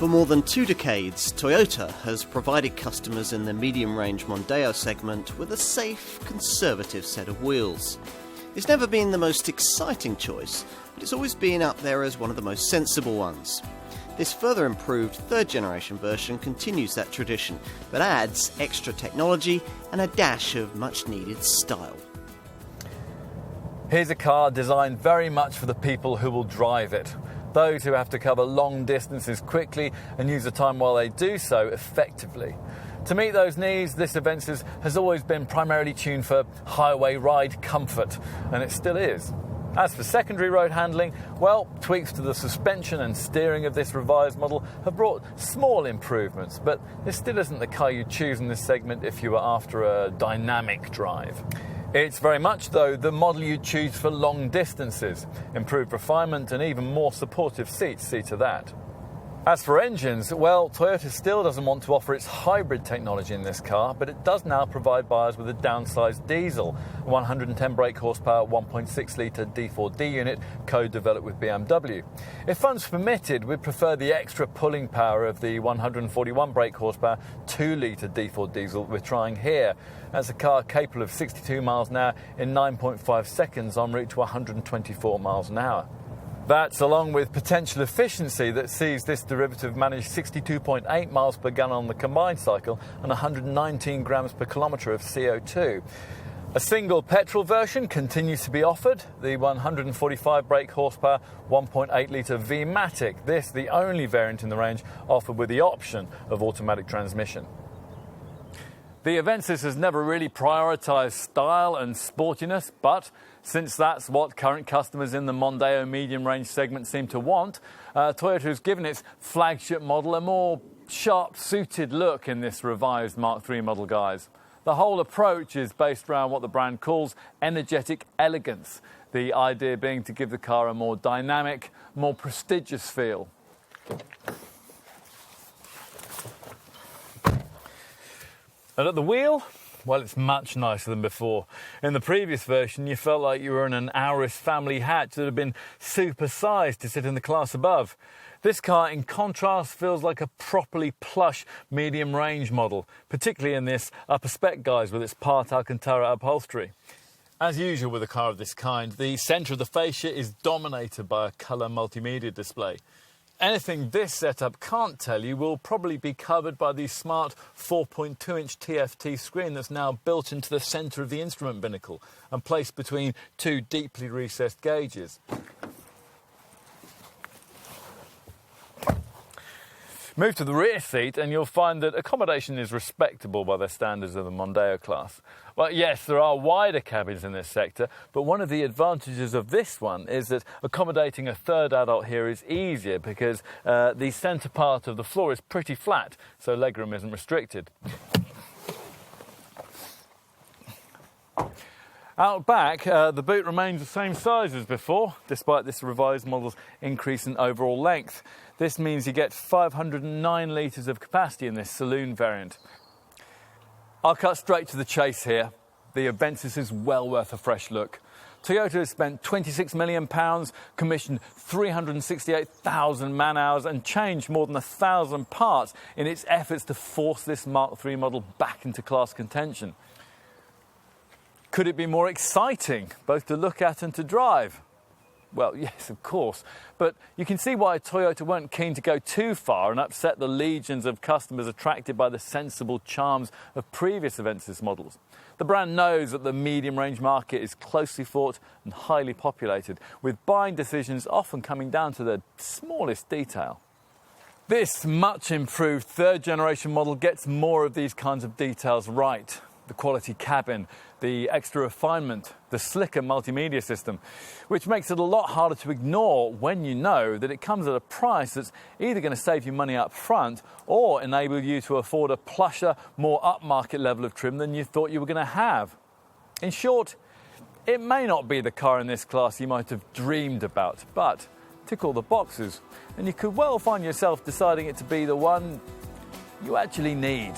For more than 2 decades, Toyota has provided customers in the medium-range Mondeo segment with a safe, conservative set of wheels. It's never been the most exciting choice, but it's always been up there as one of the most sensible ones. This further improved third-generation version continues that tradition, but adds extra technology and a dash of much-needed style. Here's a car designed very much for the people who will drive it. Those who have to cover long distances quickly and use the time while they do so effectively. To meet those needs, this Avensis has always been primarily tuned for highway ride comfort, and it still is. As for secondary road handling, well, tweaks to the suspension and steering of this revised model have brought small improvements, but this still isn't the car you'd choose in this segment if you were after a dynamic drive. It's very much, though, the model you choose for long distances. Improved refinement and even more supportive seats see to that. As for engines, well, Toyota still doesn't want to offer its hybrid technology in this car, but it does now provide buyers with a downsized diesel, 110 brake horsepower, 1.6-litre D4D unit, co-developed with BMW. If funds permitted, we'd prefer the extra pulling power of the 141 brake horsepower, 2-litre D4 diesel we're trying here. That's a car capable of 62 miles an hour in 9.5 seconds en route to 124 miles an hour. That's along with potential efficiency that sees this derivative manage 62.8 miles per gallon on the combined cycle and 119 grams per kilometre of CO2. A single petrol version continues to be offered, the 145 brake horsepower 1.8-litre V-Matic. This, the only variant in the range offered with the option of automatic transmission. The Avensis has never really prioritised style and sportiness, but since that's what current customers in the Mondeo medium-range segment seem to want, Toyota has given its flagship model a more sharp-suited look in this revised Mark III model, guys. The whole approach is based around what the brand calls energetic elegance, the idea being to give the car a more dynamic, more prestigious feel. And at the wheel, well, it's much nicer than before. In the previous version, you felt like you were in an Auris family hatch that had been supersized to sit in the class above. This car, in contrast, feels like a properly plush medium-range model, particularly in this upper spec, guys, with its part Alcantara upholstery. As usual with a car of this kind, the centre of the fascia is dominated by a colour multimedia display. Anything this setup can't tell you will probably be covered by the smart 4.2-inch TFT screen that's now built into the centre of the instrument binnacle and placed between 2 deeply recessed gauges. Move to the rear seat and you'll find that accommodation is respectable by the standards of the Mondeo class. Well, yes, there are wider cabins in this sector, but one of the advantages of this one is that accommodating a third adult here is easier because the centre part of the floor is pretty flat, so legroom isn't restricted. Out back, the boot remains the same size as before, despite this revised model's increase in overall length. This means you get 509 litres of capacity in this saloon variant. I'll cut straight to the chase here. The Avensis is well worth a fresh look. Toyota has spent £26 million, commissioned 368,000 man-hours and changed more than 1,000 parts in its efforts to force this Mark III model back into class contention. Could it be more exciting, both to look at and to drive? Well, yes, of course, but you can see why Toyota weren't keen to go too far and upset the legions of customers attracted by the sensible charms of previous Avensis models. The brand knows that the medium-range market is closely fought and highly populated, with buying decisions often coming down to the smallest detail. This much improved third-generation model gets more of these kinds of details right. The quality cabin, the extra refinement, the slicker multimedia system, which makes it a lot harder to ignore when you know that it comes at a price that's either going to save you money up front or enable you to afford a plusher, more upmarket level of trim than you thought you were going to have. In short, it may not be the car in this class you might have dreamed about, but tick all the boxes, and you could well find yourself deciding it to be the one you actually need.